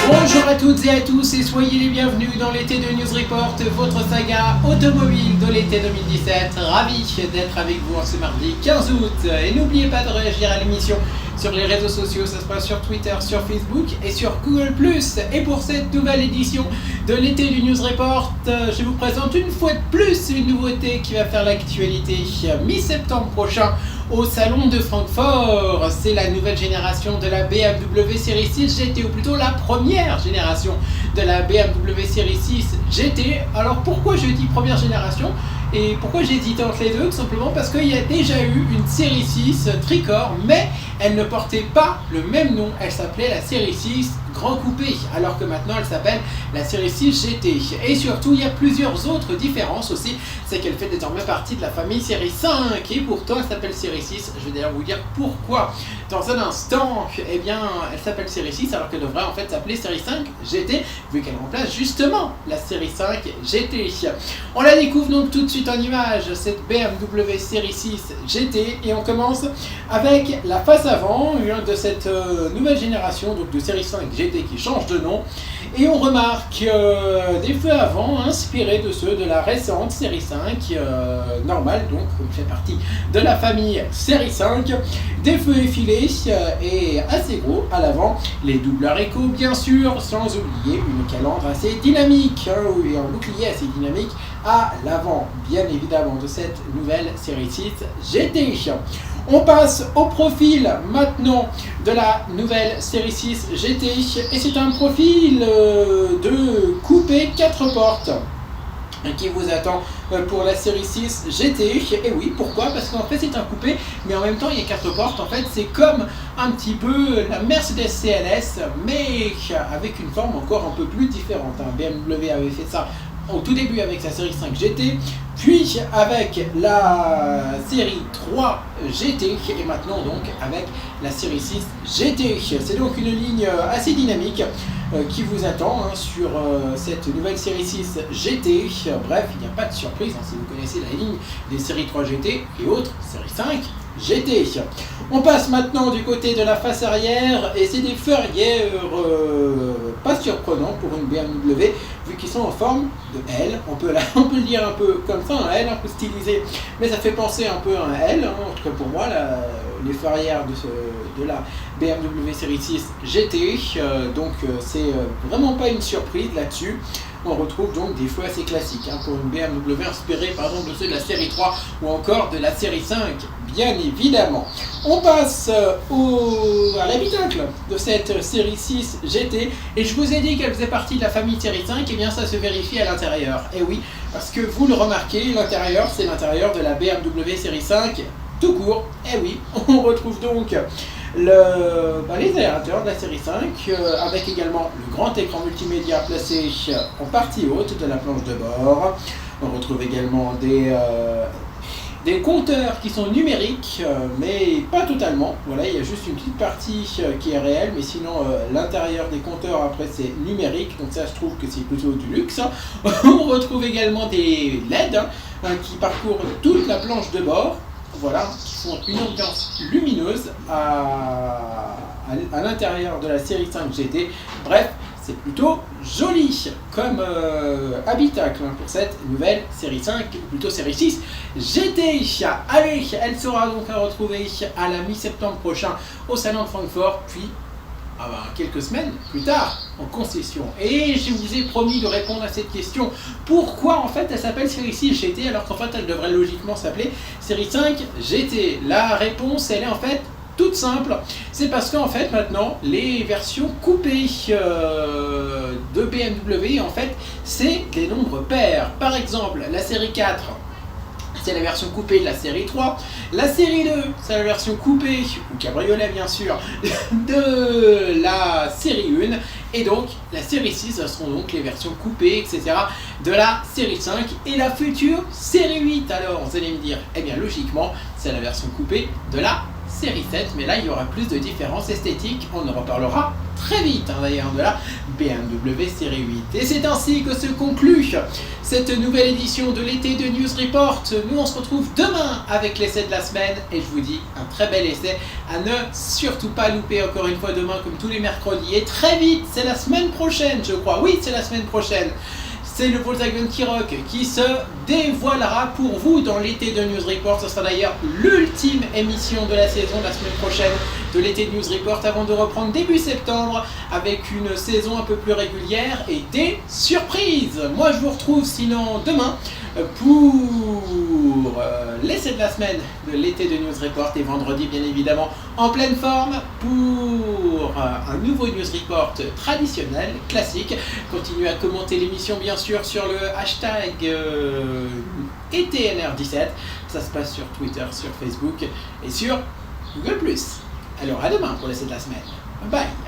Bonjour à toutes et à tous et soyez les bienvenus dans l'été de News Report, votre saga automobile de l'été 2017. Ravi d'être avec vous en ce mardi 15 août. Et n'oubliez pas de réagir à l'émission sur les réseaux sociaux, ça se passe sur Twitter, sur Facebook et sur Google+. Et pour cette nouvelle édition de l'été du News Report, je vous présente une fois de plus une nouveauté qui va faire l'actualité mi-septembre prochain au salon de Francfort. C'est la nouvelle génération de la BMW Série 6 GT, ou plutôt la première génération de la BMW Série 6 GT. Alors pourquoi je dis première génération et pourquoi j'ai hésité entre les deux? Tout simplement parce qu'il y a déjà eu une Série 6 Tricorps, mais elle ne portait pas le même nom. Elle s'appelait la Série 6 Grand Coupé, alors que maintenant elle s'appelle la Série 6 GT. Et surtout, il y a plusieurs autres différences aussi. C'est qu'elle fait désormais partie de la famille Série 5, et pourtant elle s'appelle Série 6. Je vais d'ailleurs vous dire pourquoi dans un instant. Eh bien, elle s'appelle Série 6 alors qu'elle devrait en fait s'appeler Série 5 GT, vu qu'elle remplace justement la Série 5 GT. On la découvre donc tout de suite en image, cette BMW Série 6 GT, et on commence avec la face avant de cette nouvelle génération donc de Série 5 GT qui change de nom, et on remarque des feux avant inspirés de ceux de la récente Série 5 normale, donc qui fait partie de la famille Série 5, des feux effilés et assez gros à l'avant, les doubleurs éco bien sûr, sans oublier une calandre assez dynamique et un bouclier assez dynamique à l'avant, bien évidemment, de cette nouvelle Série 6 GT. On passe au profil maintenant de la nouvelle Série 6 GT, et c'est un profil de coupé 4 portes qui vous attend pour la Série 6 GT. Et oui, pourquoi? Parce qu'en fait c'est un coupé, mais en même temps il y a 4 portes. En fait c'est comme un petit peu la Mercedes CLS, mais avec une forme encore un peu plus différente. BMW avait fait ça au tout début avec sa Série 5 GT, puis avec la Série 3 GT, et maintenant donc avec la Série 6 GT. C'est donc une ligne assez dynamique qui vous attend sur cette nouvelle Série 6 GT. Bref, il n'y a pas de surprise si vous connaissez la ligne des Série 3 GT et autres Série 5 GT. On passe maintenant du côté de la face arrière, et c'est des feux arrière pas surprenants pour une BMW, vu qu'ils sont en forme de L. On peut le dire un peu comme ça, un L un peu stylisé, mais ça fait penser un peu à un L, en tout cas pour moi, les feux arrière de la BMW Série 6 GT, donc c'est vraiment pas une surprise là-dessus. On retrouve donc des feux assez classiques pour une BMW inspirée par exemple de ceux de la Série 3 ou encore de la Série 5, bien évidemment. On passe à l'habitacle de cette Série 6 GT, et je vous ai dit qu'elle faisait partie de la famille Série 5, et bien ça se vérifie à l'intérieur. Et oui, parce que vous le remarquez, l'intérieur c'est l'intérieur de la BMW Série 5 tout court. Et oui, on retrouve donc les aérateurs de la Série 5, avec également le grand écran multimédia placé en partie haute de la planche de bord. On retrouve également des compteurs qui sont numériques, mais pas totalement. Voilà, il y a juste une petite partie qui est réelle, mais sinon l'intérieur des compteurs après c'est numérique, donc ça je trouve que c'est plutôt du luxe. On retrouve également des LED qui parcourent toute la planche de bord. Voilà, qui font une ambiance lumineuse à l'intérieur de la Série 5 GT. Bref, c'est plutôt joli comme habitacle pour cette nouvelle Série 5, ou plutôt Série 6 GT. Allez, elle sera donc à retrouver à la mi-septembre prochain au salon de Francfort, puis quelques semaines plus tard en concession. Et je vous ai promis de répondre à cette question: pourquoi en fait elle s'appelle Série 6 GT alors qu'en fait elle devrait logiquement s'appeler Série 5 GT? La réponse elle est en fait toute simple, c'est parce qu'en fait maintenant les versions coupées de BMW en fait c'est des nombres pairs. Par exemple la série 4 c'est la version coupée de la série 3, la série 2 c'est la version coupée, ou cabriolet bien sûr, de la série 1, et donc la série 6 ce seront donc les versions coupées etc de la série 5, et la future série 8 alors vous allez me dire, eh bien logiquement c'est la version coupée de la série 7, mais là il y aura plus de différences esthétiques, on en reparlera très vite d'ailleurs de la BMW série 8. Et c'est ainsi que se conclut cette nouvelle édition de l'été de News Report. Nous on se retrouve demain avec l'essai de la semaine et je vous dis un très bel essai à ne surtout pas louper encore une fois demain comme tous les mercredis. Et très vite, c'est la semaine prochaine je crois, oui c'est la semaine prochaine. C'est le Volkswagen T-Roc qui se dévoilera pour vous dans l'été de News Report. Ce sera d'ailleurs l'ultime émission de la saison la semaine prochaine de l'été de News Report avant de reprendre début septembre avec une saison un peu plus régulière et des surprises. Moi je vous retrouve sinon demain pour l'essai de la semaine de l'été de News Report et vendredi bien évidemment en pleine forme pour un nouveau News Report traditionnel, classique. Continuez à commenter l'émission bien sûr sur le hashtag ETNR17. Ça se passe sur Twitter, sur Facebook et sur Google+. Alors à demain pour l'essai de la semaine. Bye.